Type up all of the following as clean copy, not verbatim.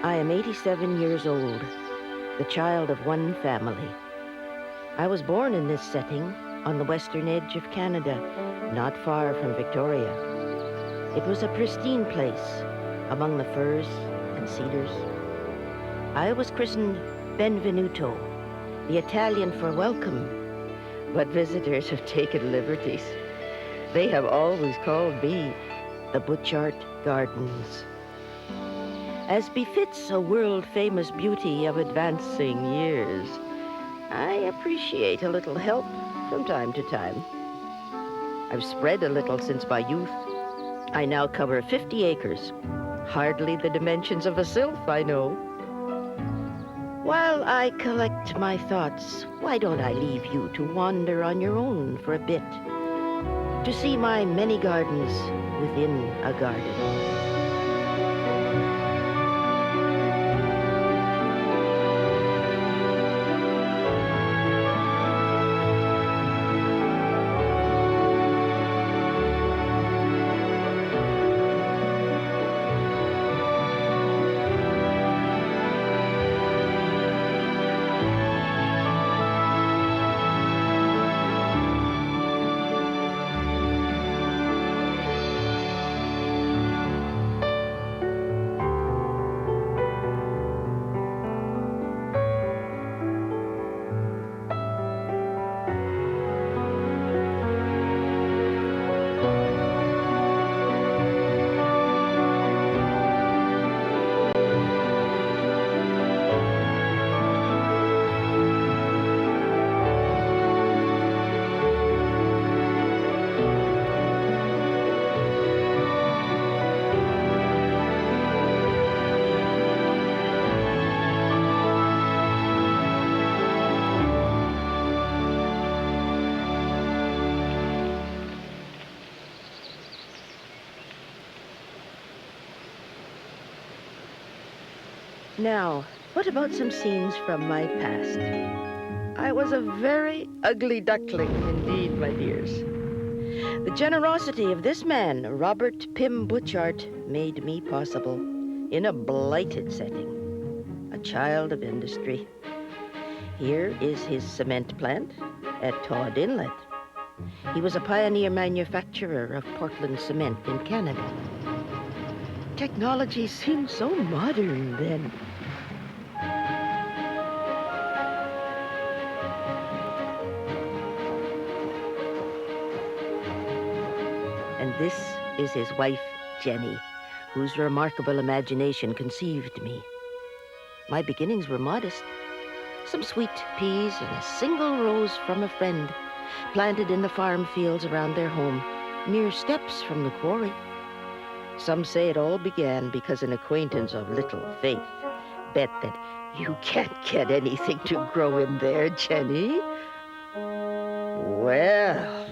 I am 87 years old, the child of one family. I was born in this setting on the western edge of Canada, not far from Victoria. It was a pristine place among the firs and cedars. I was christened Benvenuto, the Italian for welcome, but visitors have taken liberties. They have always called me the Butchart Gardens. As befits a world-famous beauty of advancing years, I appreciate a little help from time to time. I've spread a little since my youth. I now cover 50 acres. Hardly the dimensions of a sylph, I know. While I collect my thoughts, why don't I leave you to wander on your own for a bit, to see my many gardens within a garden. Now, what about some scenes from my past? I was a very ugly duckling indeed, my dears. The generosity of this man, Robert Pym Butchart, made me possible in a blighted setting, a child of industry. Here is his cement plant at Todd Inlet. He was a pioneer manufacturer of Portland cement in Canada. Technology seemed so modern then. And this is his wife, Jenny, whose remarkable imagination conceived me. My beginnings were modest. Some sweet peas and a single rose from a friend, planted in the farm fields around their home, mere steps from the quarry. Some say it all began because an acquaintance of little faith bet that you can't get anything to grow in there, Jenny. Well,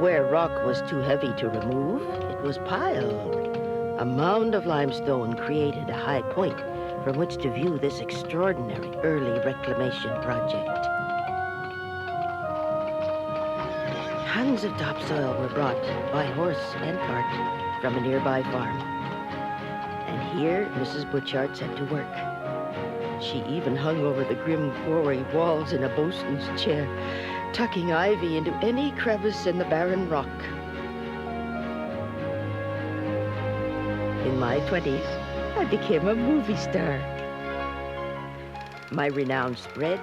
where rock was too heavy to remove, it was piled. A mound of limestone created a high point from which to view this extraordinary early reclamation project. Tons of topsoil were brought by horse and cart from a nearby farm. And here Mrs. Butchart set to work. She even hung over the grim quarry walls in a bosun's chair, tucking ivy into any crevice in the barren rock. In my 20s, I became a movie star. My renown spread.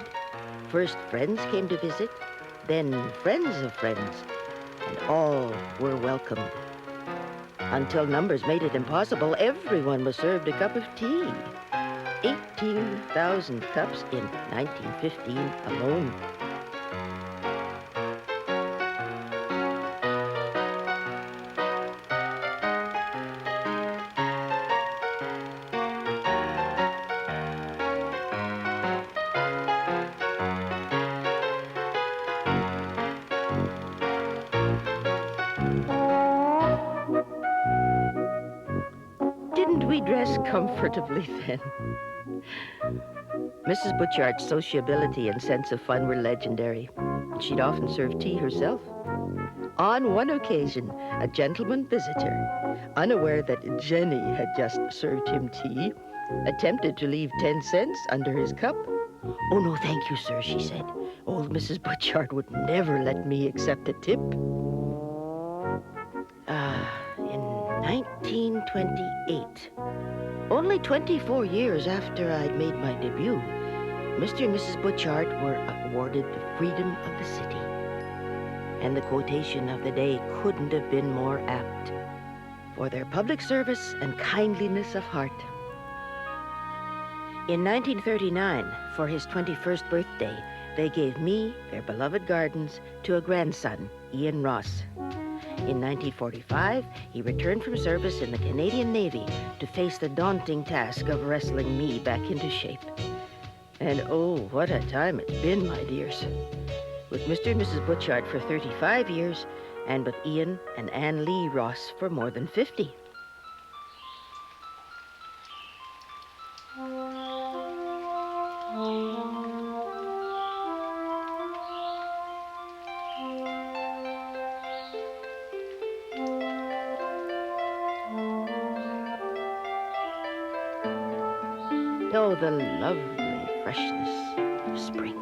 First friends came to visit, then friends of friends, and all were welcomed. Until numbers made it impossible, everyone was served a cup of tea. 18,000 cups in 1915 alone. Didn't we dress comfortably then? Mrs. Butchart's sociability and sense of fun were legendary. She'd often serve tea herself. On one occasion, a gentleman visitor, unaware that Jenny had just served him tea, attempted to leave 10 cents under his cup. "Oh, no, thank you, sir," she said. "Old Mrs. Butchart would never let me accept a tip." In 1928, only 24 years after I'd made my debut, Mr. and Mrs. Butchart were awarded the freedom of the city. And the quotation of the day couldn't have been more apt: "For their public service and kindliness of heart." In 1939, for his 21st birthday, they gave me their beloved gardens to a grandson, Ian Ross. In 1945, he returned from service in the Canadian Navy to face the daunting task of wrestling me back into shape. And oh, what a time it's been, my dears. With Mr. and Mrs. Butchart for 35 years, and with Ian and Ann Lee Ross for more than 50. Oh, the lovely freshness of spring.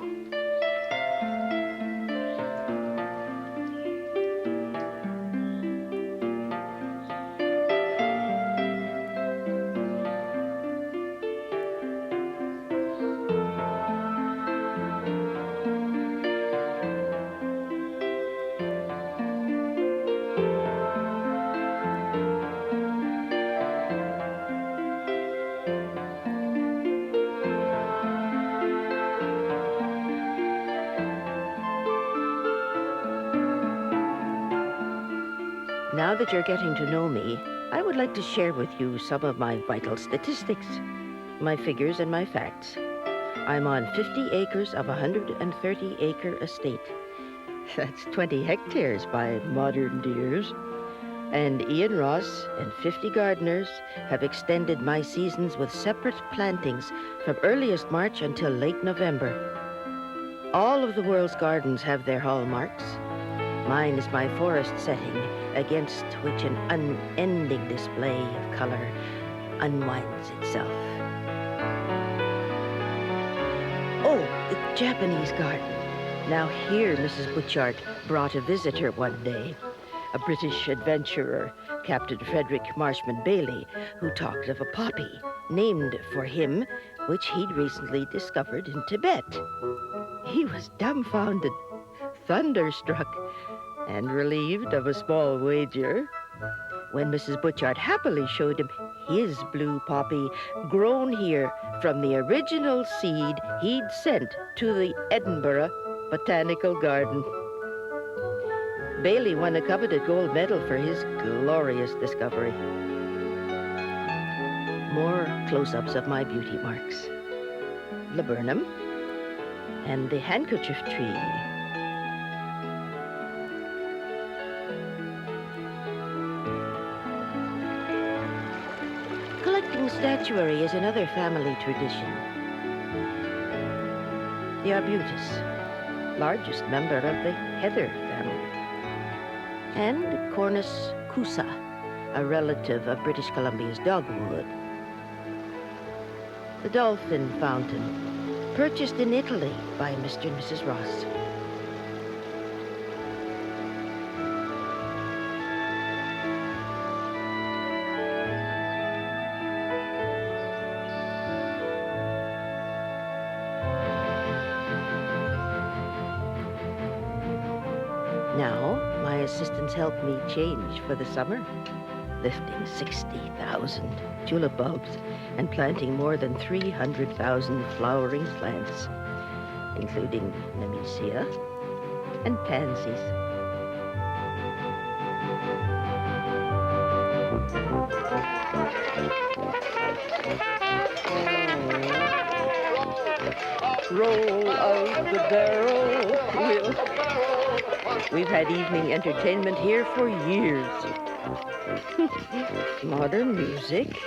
Now that you're getting to know me, I would like to share with you some of my vital statistics, my figures and my facts. I'm on 50 acres of a 130-acre estate. That's 20 hectares by modern years. And Ian Ross and 50 gardeners have extended my seasons with separate plantings from earliest March until late November. All of the world's gardens have their hallmarks. Mine is my forest setting, against which an unending display of color unwinds itself. Oh, the Japanese garden. Now here Mrs. Butchart brought a visitor one day, a British adventurer, Captain Frederick Marshman Bailey, who talked of a poppy named for him, which he'd recently discovered in Tibet. He was dumbfounded, thunderstruck, and relieved of a small wager when Mrs. Butchart happily showed him his blue poppy, grown here from the original seed he'd sent to the Edinburgh Botanical Garden. Bailey won a coveted gold medal for his glorious discovery. More close-ups of my beauty marks. Laburnum and the handkerchief tree. Collecting statuary is another family tradition. The arbutus, largest member of the heather family, and Cornus cusa, a relative of British Columbia's dogwood. The dolphin fountain, purchased in Italy by Mr. and Mrs. Ross. Now, my assistants help me change for the summer, lifting 60,000 tulip bulbs and planting more than 300,000 flowering plants, including nemesia and pansies. Roll out the barrel. We've had evening entertainment here for years. Modern music.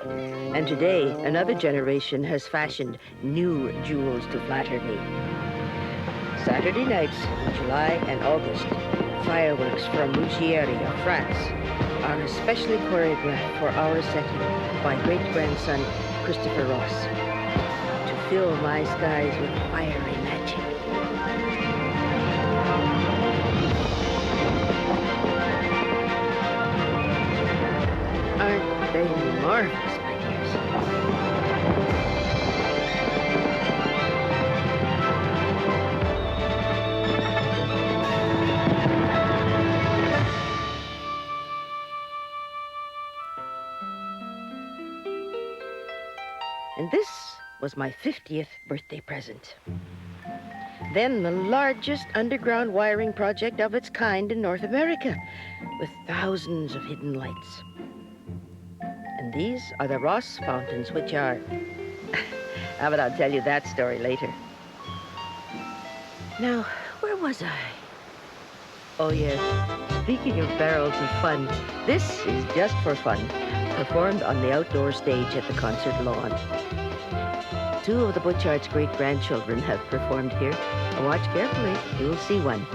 And today, another generation has fashioned new jewels to flatter me. Saturday nights, July and August, Fireworks from Ruggieri of France are especially choreographed for our setting by great-grandson Christopher Ross to fill my skies with fiery magic. Aren't they marvelous, my dears? And this was my 50th birthday present. Then the largest underground wiring project of its kind in North America, with thousands of hidden lights. And these are the Ross fountains, which are... but I'll tell you that story later. Now, where was I? Oh, yes. Speaking of barrels of fun, this is Just for Fun, performed on the outdoor stage at the concert lawn. Two of the Butchart's great-grandchildren have performed here. Now watch carefully. You'll see one.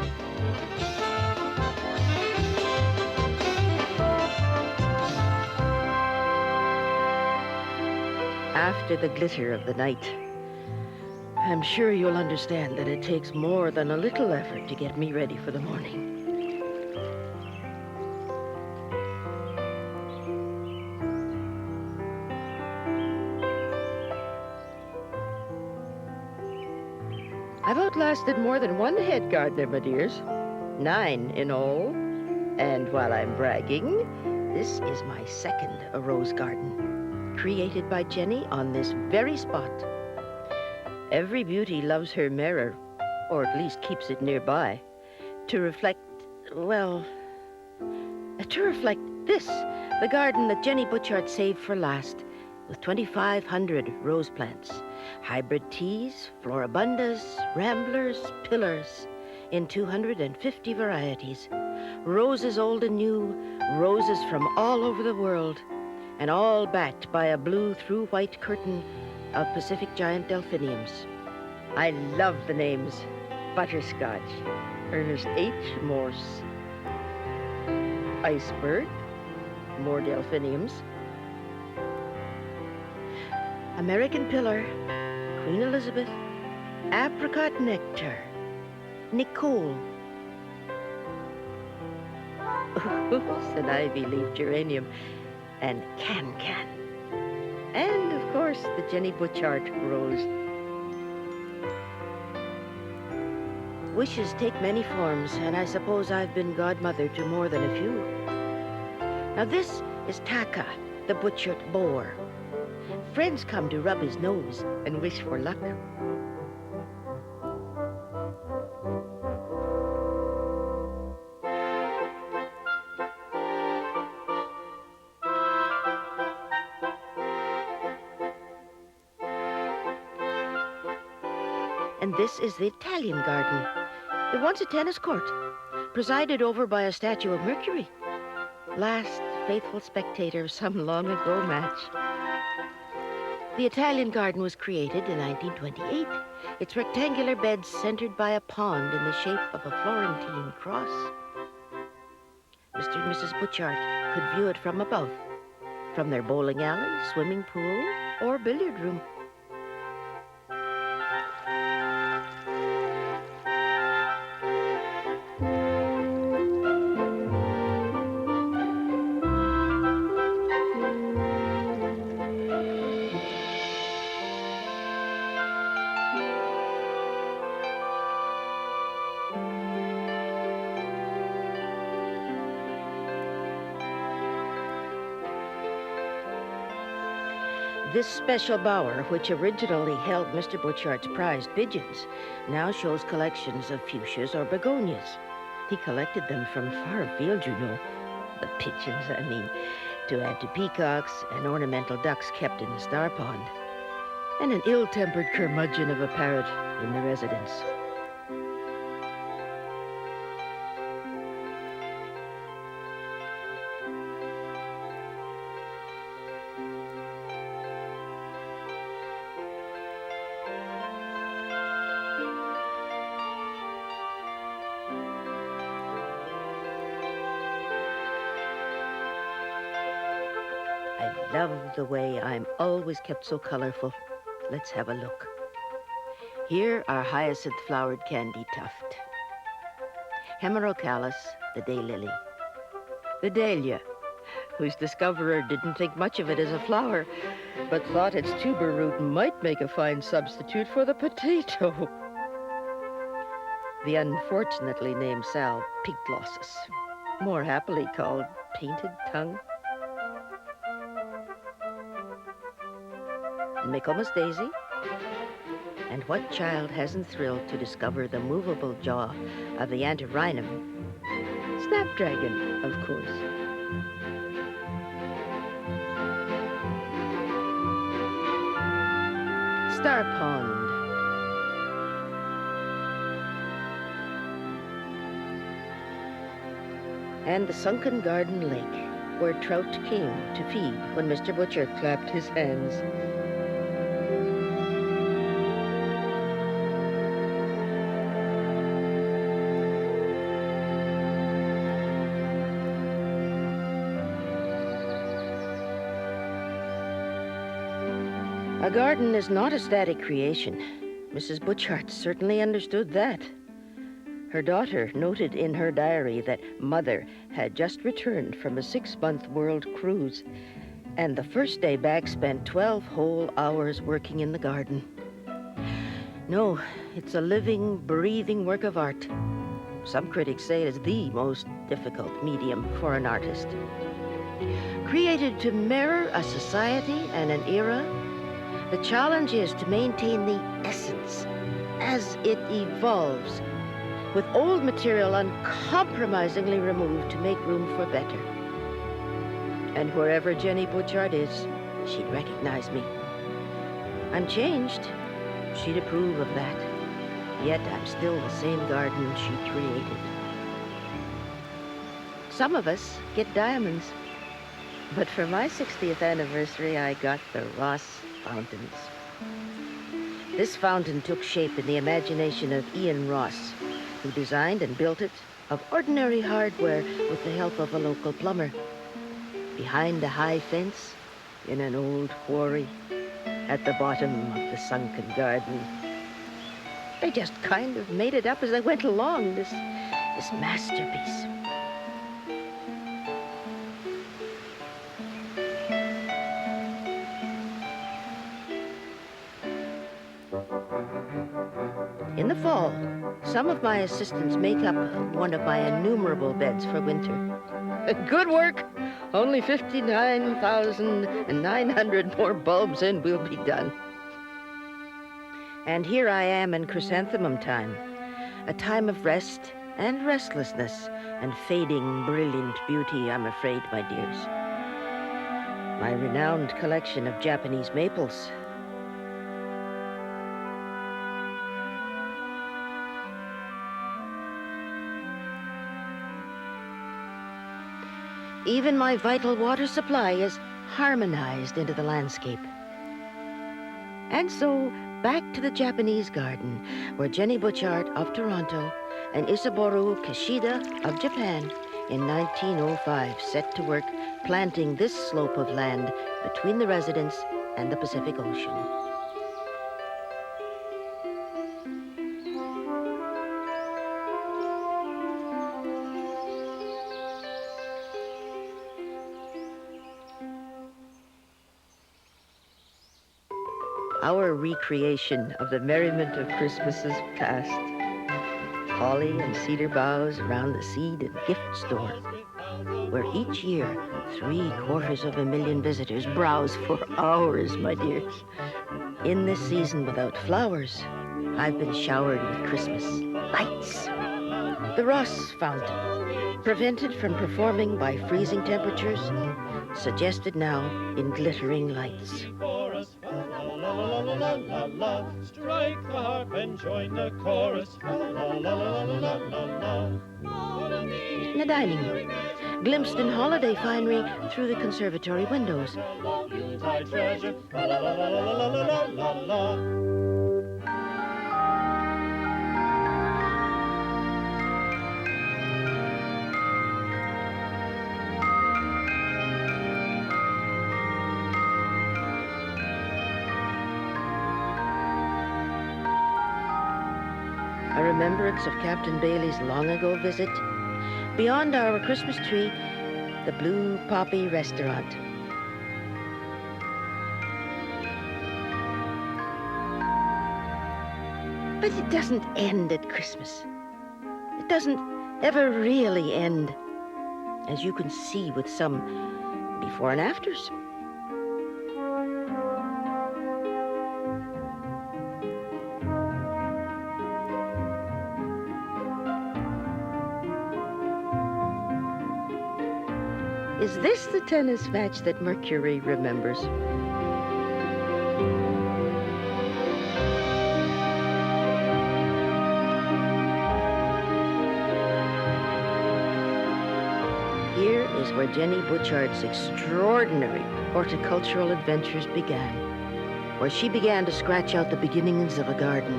After the glitter of the night, I'm sure you'll understand that it takes more than a little effort to get me ready for the morning. I've outlasted more than one head gardener, my dears. 9 in all. And while I'm bragging, this is my second rose garden, created by Jenny on this very spot. Every beauty loves her mirror, or at least keeps it nearby, to reflect, well, to reflect this, the garden that Jenny Butchart saved for last, with 2,500 rose plants, hybrid teas, floribundas, ramblers, pillars, in 250 varieties, roses old and new, roses from all over the world, and all backed by a blue through white curtain of Pacific giant delphiniums. I love the names: Butterscotch, Ernest H. Morse, Iceberg, more delphiniums, American Pillar, Queen Elizabeth, Apricot Nectar, Nicole, an ivy-leaf geranium, and Can-Can. And, of course, the Jenny Butchart rose. Wishes take many forms, and I suppose I've been godmother to more than a few. Now this is Taka, the Butchart boar. Friends come to rub his nose and wish for luck. And this is the Italian garden. It once a tennis court, presided over by a statue of Mercury, last faithful spectator of some long ago match. The Italian garden was created in 1928, its rectangular beds centered by a pond in the shape of a Florentine cross. Mr. and Mrs. Butchart could view it from above, from their bowling alley, swimming pool, or billiard room. This special bower, which originally held Mr. Butchart's prized pigeons, now shows collections of fuchsias or begonias. He collected them from far afield, you know. The pigeons, I mean, to add to peacocks and ornamental ducks kept in the star pond, and an ill-tempered curmudgeon of a parrot in the residence. love the way I'm always kept so colorful. Let's have a look. Here are hyacinth-flowered candy tuft, hemerocallis, the daylily, the dahlia, whose discoverer didn't think much of it as a flower, but thought its tuber root might make a fine substitute for the potato. The unfortunately named Sal pigglossus, more happily called painted tongue. Michaelmas daisy. And what child hasn't thrilled to discover the movable jaw of the antirrhinum? Snapdragon, of course. Star pond. And the sunken garden lake, where trout came to feed when Mr. Butchart clapped his hands. A garden is not a static creation. Mrs. Butchart certainly understood that. Her daughter noted in her diary that Mother had just returned from a 6-month world cruise, and the first day back spent 12 whole hours working in the garden. No, it's a living, breathing work of art. Some critics say it is the most difficult medium for an artist. Created to mirror a society and an era, the challenge is to maintain the essence as it evolves, with old material uncompromisingly removed to make room for better. And wherever Jenny Butchart is, she'd recognize me. I'm changed. She'd approve of that. Yet I'm still the same garden she created. Some of us get diamonds. But for my 60th anniversary, I got the Ross fountains. This fountain took shape in the imagination of Ian Ross, who designed and built it of ordinary hardware with the help of a local plumber. Behind a high fence, in an old quarry, at the bottom of the sunken garden. They just kind of made it up as they went along, this masterpiece. In the fall, some of my assistants make up one of my innumerable beds for winter. Good work! Only 59,900 more bulbs and we'll be done. And here I am in chrysanthemum time, a time of rest and restlessness and fading brilliant beauty, I'm afraid, my dears. My renowned collection of Japanese maples. Even my vital water supply is harmonized into the landscape. And so, back to the Japanese garden, where Jenny Butchart of Toronto and Isaboru Kishida of Japan in 1905 set to work planting this slope of land between the residence and the Pacific Ocean. Our recreation of the merriment of Christmases past. Holly and cedar boughs around the seed and gift store, where each year 750,000 visitors browse for hours, my dears. In this season without flowers, I've been showered with Christmas lights. The Ross fountain, prevented from performing by freezing temperatures, suggested now in glittering lights. Strike the harp and join the chorus. In the dining room, glimpsed in holiday finery through the conservatory windows. Yuletide treasure. a remembrance of Captain Bailey's long ago visit. Beyond our Christmas tree, the Blue Poppy Restaurant. But it doesn't end at Christmas. It doesn't ever really end, as you can see with some before and afters. Is this the tennis match that Mercury remembers? Here is where Jenny Butchart's extraordinary horticultural adventures began, where she began to scratch out the beginnings of a garden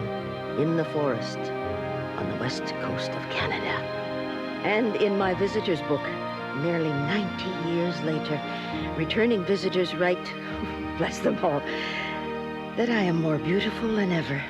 in the forest on the west coast of Canada. And in my visitor's book, nearly 90 years later, returning visitors write, bless them all, that I am more beautiful than ever.